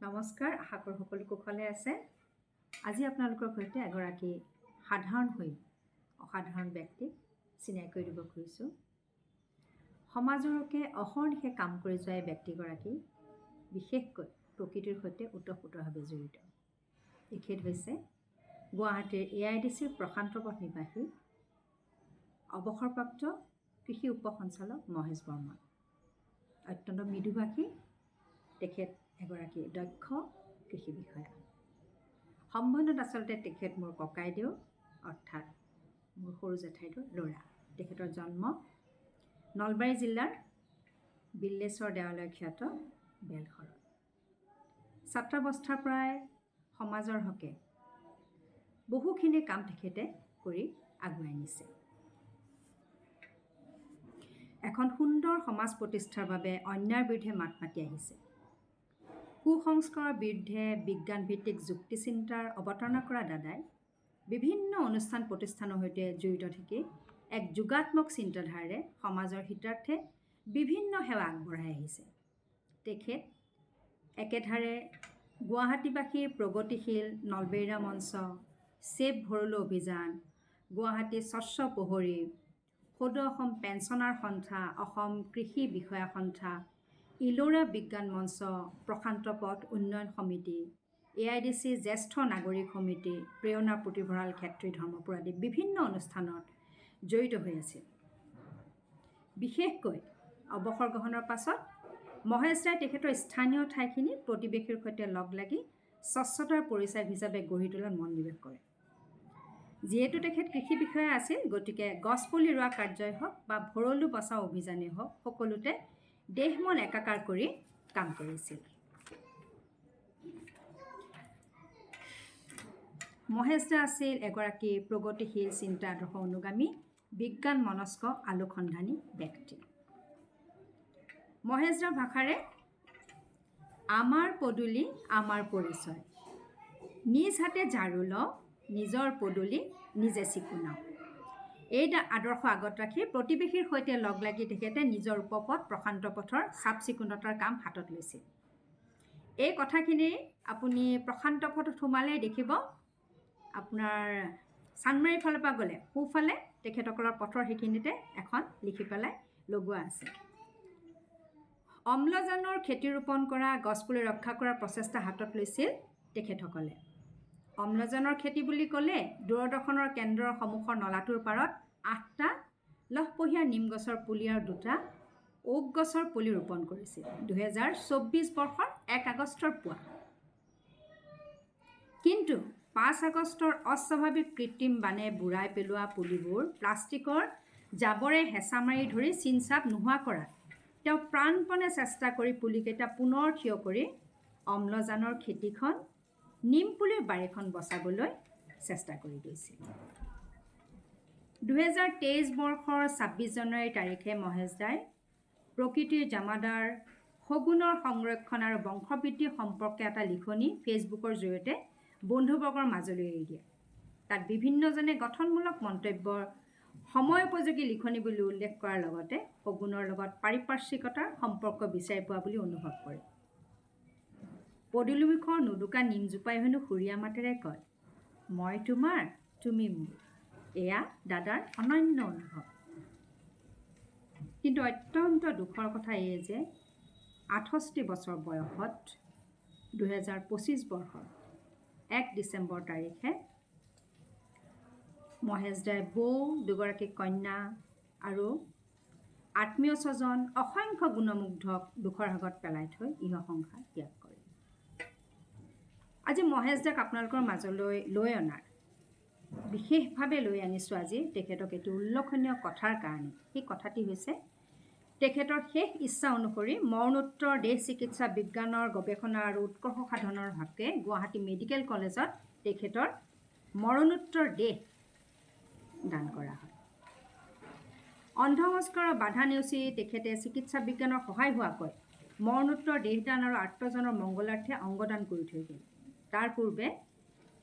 নমস্কাৰ, আশা কৰোঁ সকলো কুশলে আছে। আজি আপোনালোকৰ সৈতে এগৰাকী সাধাৰণ হৈ অসাধাৰণ ব্যক্তিক চিনাকি কৰি দিব খুজিছোঁ। সমাজৰ হকে অহৰ্নিশে কাম কৰি যোৱা এই ব্যক্তিগৰাকী বিশেষকৈ প্ৰকৃতিৰ সৈতে ওতঃপ্ৰোতভাৱে জড়িত। তেখেত হৈছে গুৱাহাটীৰ AIDCৰ প্ৰশান্ত পথ নিবাসী অৱসৰপ্ৰাপ্ত কৃষি উপ সঞ্চালক মহেশ বৰ্মা। অত্যন্ত মৃদুভাষী তেখেত এগৰাকী দক্ষ কৃষি বিষয়া। সম্বন্ধত আচলতে তেখেত মোৰ ককাইদেউ অৰ্থাৎ মোৰ সৰু জেঠাইদেউৰ ল'ৰা। তেখেতৰ জন্ম নলবাৰী জিলাৰ বিল্লেশ্বৰ দেৱালয় খ্যাত বেলশৰত। ছাত্ৰাৱস্থাৰ পৰাই সমাজৰ হকে বহুখিনি কাম তেখেতে কৰি আগুৱাই নিছে। এখন সুন্দৰ সমাজ প্ৰতিষ্ঠাৰ বাবে অন্যায়ৰ বিৰুদ্ধে মাত মাতি আহিছে। কুসংস্কাৰৰ বিৰুদ্ধে বিজ্ঞানভিত্তিক যুক্তিচিন্তাৰ অৱতাৰণা কৰা দাদাই বিভিন্ন অনুষ্ঠান প্ৰতিষ্ঠানৰ সৈতে জড়িত থাকি এক যোগাত্মক চিন্তাধাৰাৰে সমাজৰ হিতাৰ্থে বিভিন্ন সেৱা আগবঢ়াই আহিছে। তেখেত একেধাৰে গুৱাহাটীবাসীৰ প্ৰগতিশীল নলবেইৰা মঞ্চ, ছেভ ভৰলু অভিযান, গুৱাহাটী স্বচ্ছ প্ৰহৰী, সদৌ অসম পেঞ্চনাৰ সন্থা, অসম কৃষি বিষয়া সন্থা, ইলোৰা বিজ্ঞান মঞ্চ, প্ৰশান্ত পথ উন্নয়ন সমিতি, AIDC জ্যেষ্ঠ নাগৰিক সমিতি, প্ৰেৰণা পুথিভঁৰাল ক্ষেত্ৰী ধৰ্মপুৰ আদি বিভিন্ন অনুষ্ঠানত জড়িত হৈ আছিল। বিশেষকৈ অৱসৰ গ্ৰহণৰ পাছত মহেশ দাই তেখেতৰ স্থানীয় ঠাইখিনি প্ৰতিবেশীৰ সৈতে লগ লাগি স্বচ্ছতাৰ পৰিচয় হিচাপে গঢ়ি তোলাত মনোনিৱেশ কৰে। যিহেতু তেখেত কৃষি বিষয়া আছিল, গতিকে গছপুলি ৰোৱা কাৰ্যই হওক বা ভৰলু বচাও অভিযানেই হওক সকলোতে দেহমন একাকাৰ কৰি কাম কৰিছিল। মহেশ দা আছিল এগৰাকী প্ৰগতিশীল চিন্তা আদৰ্শ অনুগামী বিজ্ঞান মনস্ক আলোকসন্ধানী ব্যক্তি। মহেশ দাৰ ভাষাৰে আমাৰ পদূলি আমাৰ পৰিচয়, নিজ হাতে ঝাৰু লওঁ, নিজৰ পদূলি নিজে চিকুণাওঁ। এই আদৰ্শ আগত ৰাখি প্ৰতিবেশীৰ সৈতে লগ লাগি তেখেতে নিজৰ উপপথ প্ৰশান্ত পথৰ চাফ চিকুণতাৰ কাম হাতত লৈছিল। এই কথাখিনি আপুনি প্ৰশান্ত পথত সোমালেই দেখিব, আপোনাৰ চানমাৰীৰ ফালৰ পৰা গ'লে সোঁফালে তেখেতসকলৰ পথৰ সেইখিনিতে এখন লিখি পেলাই লগোৱা আছে। অম্লজানৰ খেতি ৰোপণ কৰা, গছপুলি ৰক্ষা কৰাৰ প্ৰচেষ্টা হাতত লৈছিল তেখেতসকলে। অম্লজানৰ খেতি বুলি ক'লে দূৰদৰ্শনৰ কেন্দ্ৰৰ সন্মুখৰ নলাটোৰ পাৰত 8টা লহপহীয়া নিম গছৰ পুলি আৰু 2টা ওক গছৰ পুলি ৰোপণ কৰিছিল 2024 বৰ্ষৰ 1 আগষ্টৰ পুৱা। কিন্তু 5 আগষ্টৰ অস্বাভাৱিক কৃত্ৰিম বানে বুঢ়াই পেলোৱা পুলিবোৰ প্লাষ্টিকৰ জাবৰে হেঁচা মাৰি ধৰি চিনচাপ নোহোৱা কৰাত তেওঁ প্ৰাণপণে চেষ্টা কৰি পুলিকেইটা পুনৰ থিয় কৰি অম্লজানৰ খেতিখন নিম পুলিৰ বাৰীখন বচাবলৈ চেষ্টা কৰি গৈছিল। 2023 বৰ্ষৰ 26 জানুৱাৰী তাৰিখে মহেশ দাই প্ৰকৃতিৰ জামাদাৰ সগুণৰ সংৰক্ষণ আৰু বংশবৃদ্ধি সম্পৰ্কে এটা লিখনি ফেচবুকৰ জৰিয়তে বন্ধুবৰ্গৰ মাজলৈ এৰি দিয়ে। তাত বিভিন্নজনে গঠনমূলক মন্তব্যৰ সময় উপযোগী লিখনি বুলি উল্লেখ কৰাৰ লগতে সগুণৰ লগত পাৰিপাৰ্শ্বিকতাৰ সম্পৰ্ক বিচাৰি পোৱা বুলি অনুভৱ কৰে। পদূলিমুখৰ নুদুকা নিমজোপাই হেনো সুৰীয়া মাতেৰে কয়, মই তোমাৰ তুমি মোৰ। এয়া দাদাৰ অনন্য অনুভৱ। কিন্তু অত্যন্ত দুখৰ কথা এয়ে যে 68 বছৰ বয়সত 2025 বৰ্ষৰ 1 ডিচেম্বৰ তাৰিখে মহেশ দাই বৌ, দুগৰাকী কন্যা আৰু আত্মীয় স্বজন অসংখ্য গুণমুগ্ধক দুখৰ আগত পেলাই থৈ ইহ সংসাৰ ত্যাগ কৰে। আজি মহেশ দাক আপোনালোকৰ মাজলৈ লৈ অনাৰ বিশেষভাৱে লৈ আনিছোঁ আজি তেখেতক এটি উল্লেখনীয় কথাৰ কাৰণে। সেই কথাটি হৈছে তেখেতৰ শেষ ইচ্ছা অনুসৰি মৰণোত্তৰ দেহ চিকিৎসা বিজ্ঞানৰ গৱেষণা আৰু উৎকৰ্ষ সাধনৰ হকে গুৱাহাটী মেডিকেল কলেজত তেখেতৰ মৰণোত্তৰ দেহ দান কৰা হয়। অন্ধ সংস্কাৰৰ বাধা নেওচি তেখেতে চিকিৎসা বিজ্ঞানৰ সহায় হোৱাকৈ মৰণোত্তৰ দেহদান আৰু আৰ্তজনৰ মংগলাৰ্থে অংগদান কৰি থৈ গ'ল। তাৰ পূৰ্বে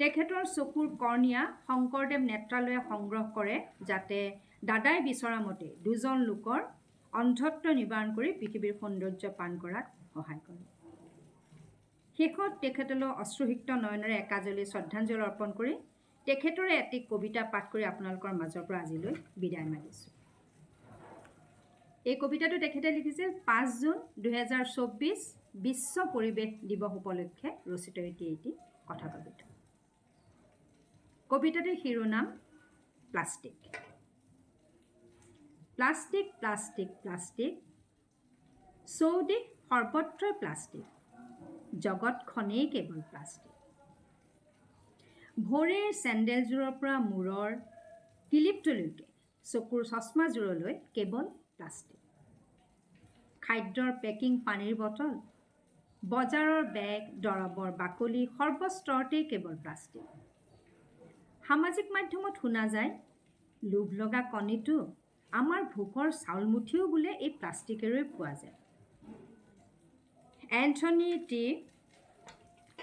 তেখেতৰ চকুৰ কৰ্ণিয়া শংকৰদেৱ নেত্ৰালয়ে সংগ্ৰহ কৰে, যাতে দাদাই বিচৰা মতে 2জন লোকৰ অন্ধত্ব নিবাৰণ কৰি পৃথিৱীৰ সৌন্দৰ্য পান কৰাত সহায় কৰে। শেষত তেখেতলৈ অশ্ৰুসিক্ত নয়নেৰে একাঁজলি শ্ৰদ্ধাঞ্জলি অৰ্পণ কৰি তেখেতৰে এটি কবিতা পাঠ কৰি আপোনালোকৰ মাজৰ পৰা আজিলৈ বিদায় মাগিছোঁ। এই কবিতাটো তেখেতে লিখিছিল 5 জুন 2024 বিশ্ব পৰিৱেশ দিৱস উপলক্ষে ৰচিত এটি কথা কবিতা। কবিতাটিৰ শিৰোনাম প্লাষ্টিক। প্লাষ্টিক প্লাষ্টিক প্লাষ্টিক, চৌদিশ সৰ্বত্ৰই প্লাষ্টিক, জগতখনেই কেৱল প্লাষ্টিক। ভৰিৰ চেণ্ডেলযোৰৰ পৰা মূৰৰ কিলিপটোলৈকে, চকুৰ চশমাযোৰলৈ কেৱল প্লাষ্টিক। খাদ্যৰ পেকিং, পানীৰ বটল, বজাৰৰ বেগ, দৰৱৰ বাকলি, সৰ্বস্তৰতেই কেৱল প্লাষ্টিক। সামাজিক মাধ্যমত শুনা যায়, লোভ লগা কণীটো, আমাৰ ভোকৰ চাউল মুঠিও বোলে এই প্লাষ্টিকেৰেই পোৱা যায়। এন্থনী টি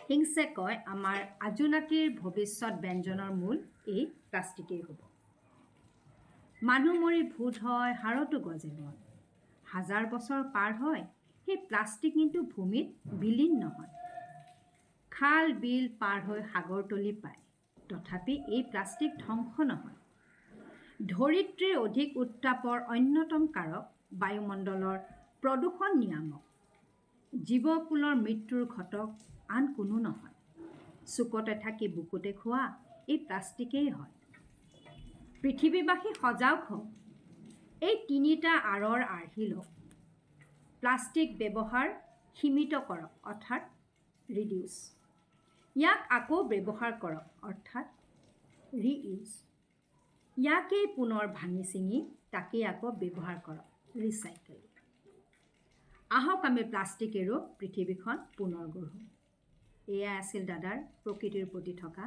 হিংছে কয়, আমাৰ আজোনাতিৰ ভৱিষ্যত ব্যঞ্জনৰ মূল এই প্লাষ্টিকেই হ'ব। মানুহ মৰি ভূত হয়, হাড়তো গজে বন। হাজাৰ বছৰ পাৰ হয়, সেই প্লাষ্টিক কিন্তু ভূমিত বিলীন নহয়। খাল বিল পাৰ হৈ সাগৰতলি পায়, তথাপি এই প্লাষ্টিক ধ্বংস নহয়। ধৰিত্ৰীৰ অধিক উত্তাপৰ অন্যতম কাৰক বায়ুমণ্ডলৰ প্ৰদূষণ নিয়ামক। জীৱকুলৰ মৃত্যুৰ ঘটক আন কোনো নহয়। চুকতে থাকি বুকুতে খোৱা এই প্লাষ্টিকেই হয়। পৃথিৱীবাসী সজাগ হওক, এই তিনিটা আঁৰৰ আৰ্হি লওক। প্লাষ্টিক ব্যৱহাৰ সীমিত কৰক, অৰ্থাৎ ৰিডিউচ। ইয়াক আকৌ ব্যৱহাৰ কৰক, অৰ্থাৎ ৰিইউজ। ইয়াকেই পুনৰ ভাঙি ছিঙি তাকেই আকৌ ব্যৱহাৰ কৰক, ৰিচাইকেল। আহক আমি প্লাষ্টিক এৰো, পৃথিৱীখন পুনৰ গঢ়োঁ। এয়াই আছিল দাদাৰ প্ৰকৃতিৰ প্ৰতি থকা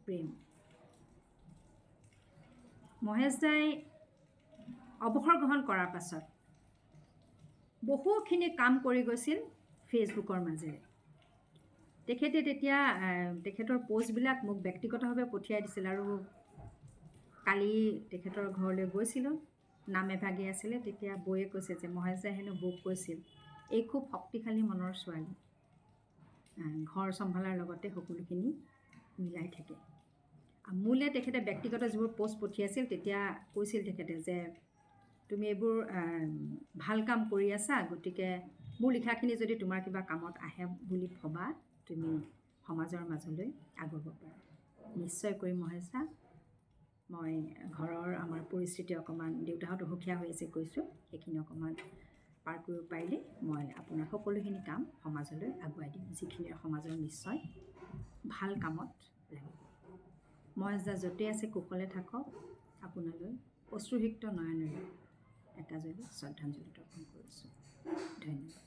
প্ৰেম। মহেশ দাই অৱসৰ গ্ৰহণ কৰাৰ পাছত বহুখিনি কাম কৰি গৈছিল ফেচবুকৰ মাজেৰে। তেখেতে তেতিয়া তেখেতৰ পষ্টবিলাক মোক ব্যক্তিগতভাৱে পঠিয়াই দিছিল আৰু কালি তেখেতৰ ঘৰলৈ গৈছিলোঁ, নাম এভাগি আছিলে। তেতিয়া বৌয়ে কৈছে যে মহেশ দাই হেনো বৌক কৈছিল, এই খুব শক্তিশালী মনৰ ছোৱালী, ঘৰ চম্ভালাৰ লগতে সকলোখিনি মিলাই থাকে। মোলৈ তেখেতে ব্যক্তিগত যিবোৰ পষ্ট পঠিয়াইছিল, তেতিয়া কৈছিল তেখেতে যে তুমি এইবোৰ ভাল কাম কৰি আছা, গতিকে মোৰ লিখাখিনি যদি তোমাৰ কিবা কামত আহে বুলি ভবা, তুমি সমাজৰ মাজলৈ আগুৱাব পাৰা। নিশ্চয় কৰিম মহেশ দা। মই ঘৰৰ আমাৰ পৰিস্থিতি অকণমান, দেউতাহঁত অসুখীয়া হৈ আছে কৈছোঁ, সেইখিনি অকণমান পাৰ কৰিব পাৰিলে মই আপোনাৰ সকলোখিনি কাম সমাজলৈ আগুৱাই দিম, যিখিনি সমাজৰ নিশ্চয় ভাল কামত লাগিব। মহেশ দা য'তেই আছে কুশলে থাকক। আপোনালৈ অশ্ৰুসিক্ত নয়নেৰে একাঁজলি শ্ৰদ্ধাঞ্জলি অৰ্পণ কৰিছোঁ। ধন্যবাদ।